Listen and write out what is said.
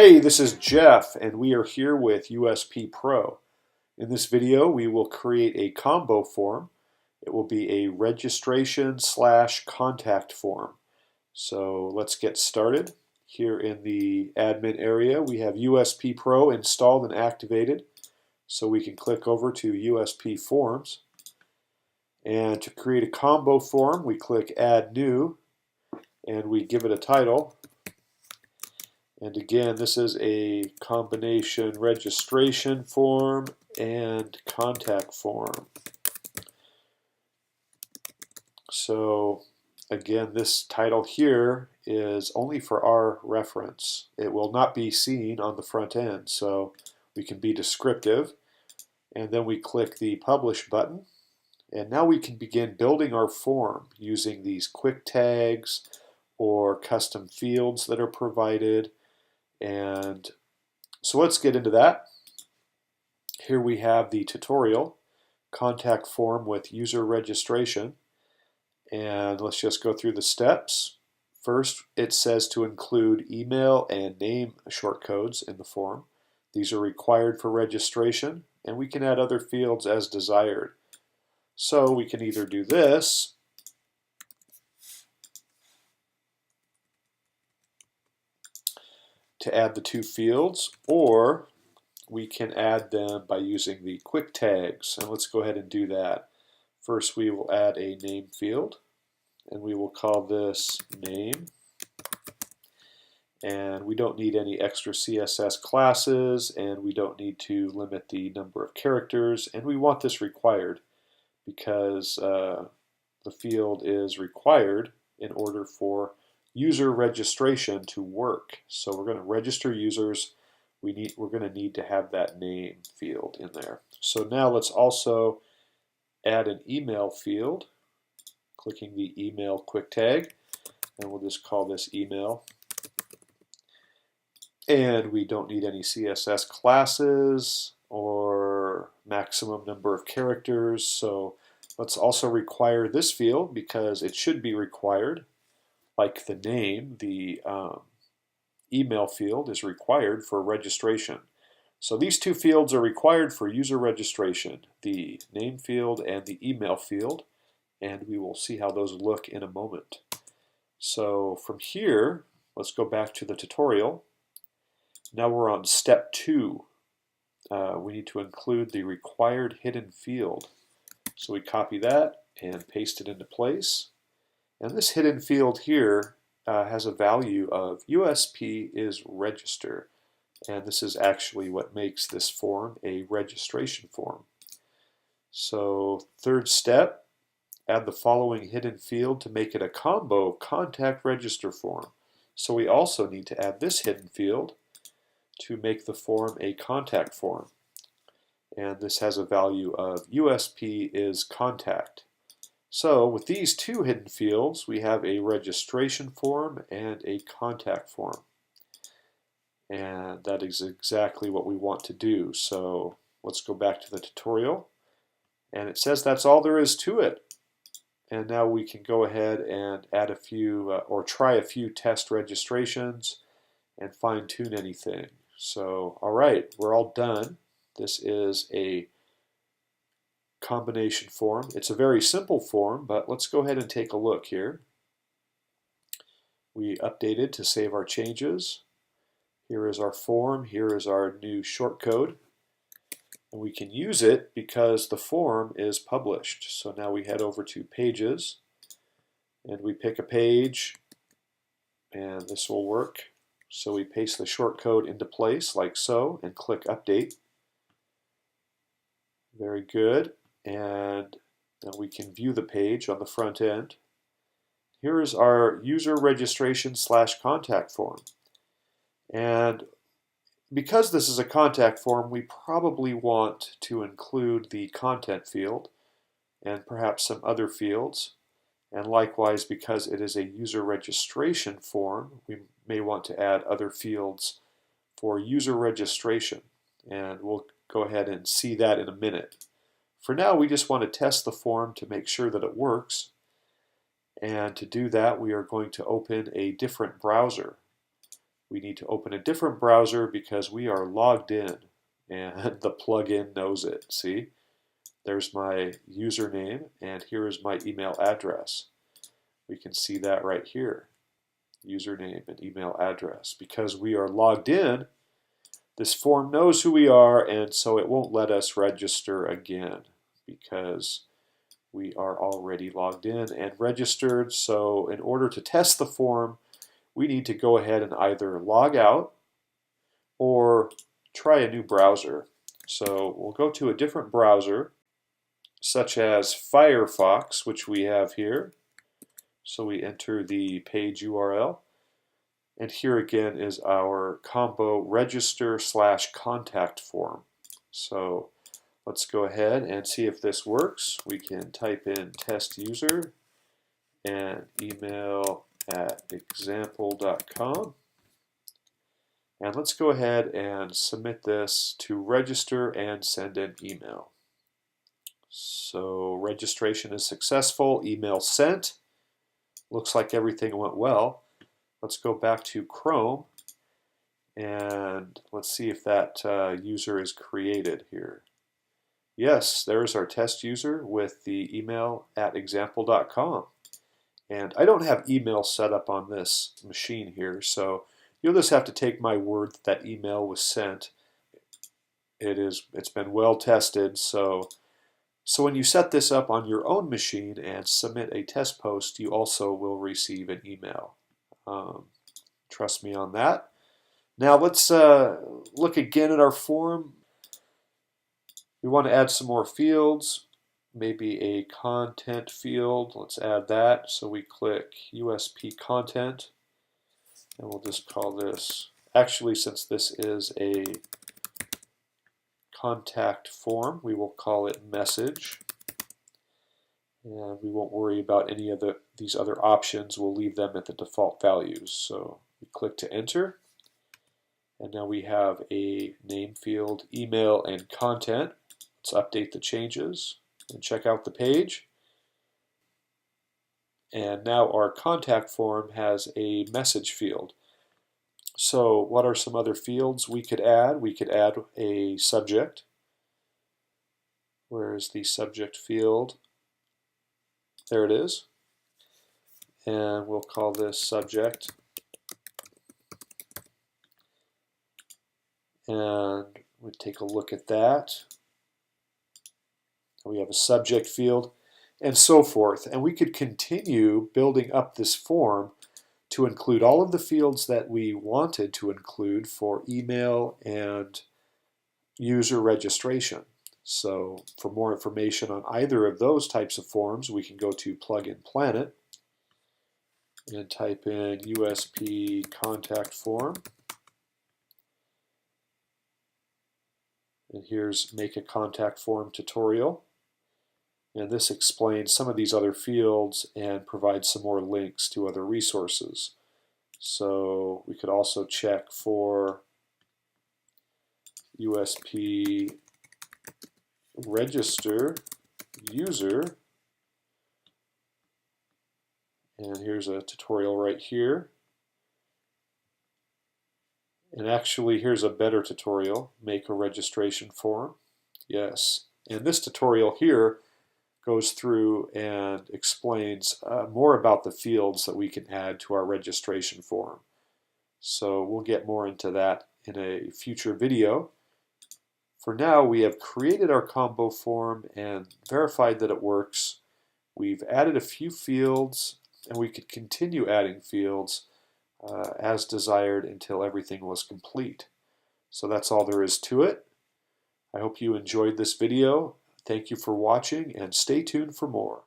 Hey, this is Jeff, and we are here with USP Pro. In this video, we will create a combo form. It will be a registration/contact form. So let's get started. Here in the admin area, we have USP Pro installed and activated. So we can click over to USP Forms. And to create a combo form, we click Add New, and we give it a title. And again, this is a combination registration form and contact form. So again, this title here is only for our reference. It will not be seen on the front end, so we can be descriptive. And then we click the Publish button. And now we can begin building our form using these quick tags or custom fields that are provided. And so let's get into that. Here we have the tutorial, contact form with user registration. And let's just go through the steps. First, it says to include email and name shortcodes in the form. These are required for registration, and we can add other fields as desired. So we can either do this, to add the two fields, or we can add them by using the quick tags. And let's go ahead and do that. First, we will add a name field, and we will call this name. And we don't need any extra CSS classes, and we don't need to limit the number of characters, and we want this required because the field is required in order for user registration to work. So we're going to register users. We're going to need to have that name field in there. So now let's also add an email field, clicking the email quick tag, and we'll just call this email. And we don't need any CSS classes or maximum number of characters. So let's also require this field because it should be required. Like the name, the email field is required for registration. So these two fields are required for user registration, the name field and the email field, and we will see how those look in a moment. So from here, let's go back to the tutorial. Now we're on step 2. We need to include the required hidden field. So we copy that and paste it into place. And this hidden field here has a value of USP is register. And this is actually what makes this form a registration form. So third step, add the following hidden field to make it a combo contact register form. So we also need to add this hidden field to make the form a contact form. And this has a value of USP is contact. So with these two hidden fields, we have a registration form and a contact form. And that is exactly what we want to do. So let's go back to the tutorial. And it says that's all there is to it. And now we can go ahead and add a few, or try a few test registrations and fine tune anything. So, all right, we're all done. This is a combination form. It's a very simple form, but let's go ahead and take a look here. We updated to save our changes. Here is our form. Here is our new shortcode. And we can use it because the form is published. So now we head over to Pages, and we pick a page, and this will work. So we paste the shortcode into place like so, and click Update. Very good. And then we can view the page on the front end. Here is our user registration/contact form. And because this is a contact form, we probably want to include the content field and perhaps some other fields. And likewise, because it is a user registration form, we may want to add other fields for user registration. And we'll go ahead and see that in a minute. For now, we just want to test the form to make sure that it works. And to do that, we are going to open a different browser. we need to open a different browser because we are logged in, and the plugin knows it. See? There's my username, and here is my email address. We can see that right here, username and email address. Because we are logged in, this form knows who we are, and so it won't let us register again because we are already logged in and registered. So in order to test the form, we need to go ahead and either log out or try a new browser. So we'll go to a different browser, such as Firefox, which we have here. So we enter the page URL, and here again is our combo register/contact form. So let's go ahead and see if this works. We can type in test user and email at example.com. And let's go ahead and submit this to register and send an email. So registration is successful, email sent. Looks like everything went well. Let's go back to Chrome and let's see if that user is created here. Yes, there's our test user with the email at example.com. And I don't have email set up on this machine here, so you'll just have to take my word that email was sent. It's been well tested, so when you set this up on your own machine and submit a test post, you also will receive an email. Trust me on that. Now let's look again at our form. We want to add some more fields, maybe a content field. Let's add that. So we click USP content, and we'll just call this, actually since this is a contact form, we will call it message. And we won't worry about any of these other options. We'll leave them at the default values. So we click to enter. And now we have a name field, email, and content. Let's update the changes and check out the page. And now our contact form has a message field. So what are some other fields we could add? We could add a subject. Where is the subject field? There it is. And we'll call this subject. And we take a look at that. We have a subject field and so forth. And we could continue building up this form to include all of the fields that we wanted to include for email and user registration. So for more information on either of those types of forms, we can go to Plugin Planet and type in USP contact form. And here's Make a Contact Form tutorial. And this explains some of these other fields and provides some more links to other resources. So we could also check for USP register user. And here's a tutorial right here. And actually, here's a better tutorial, make a registration form. Yes, and this tutorial here goes through and explains more about the fields that we can add to our registration form. So we'll get more into that in a future video. For now, we have created our combo form and verified that it works. We've added a few fields, and we could continue adding fields as desired until everything was complete. So that's all there is to it. I hope you enjoyed this video. Thank you for watching, and stay tuned for more.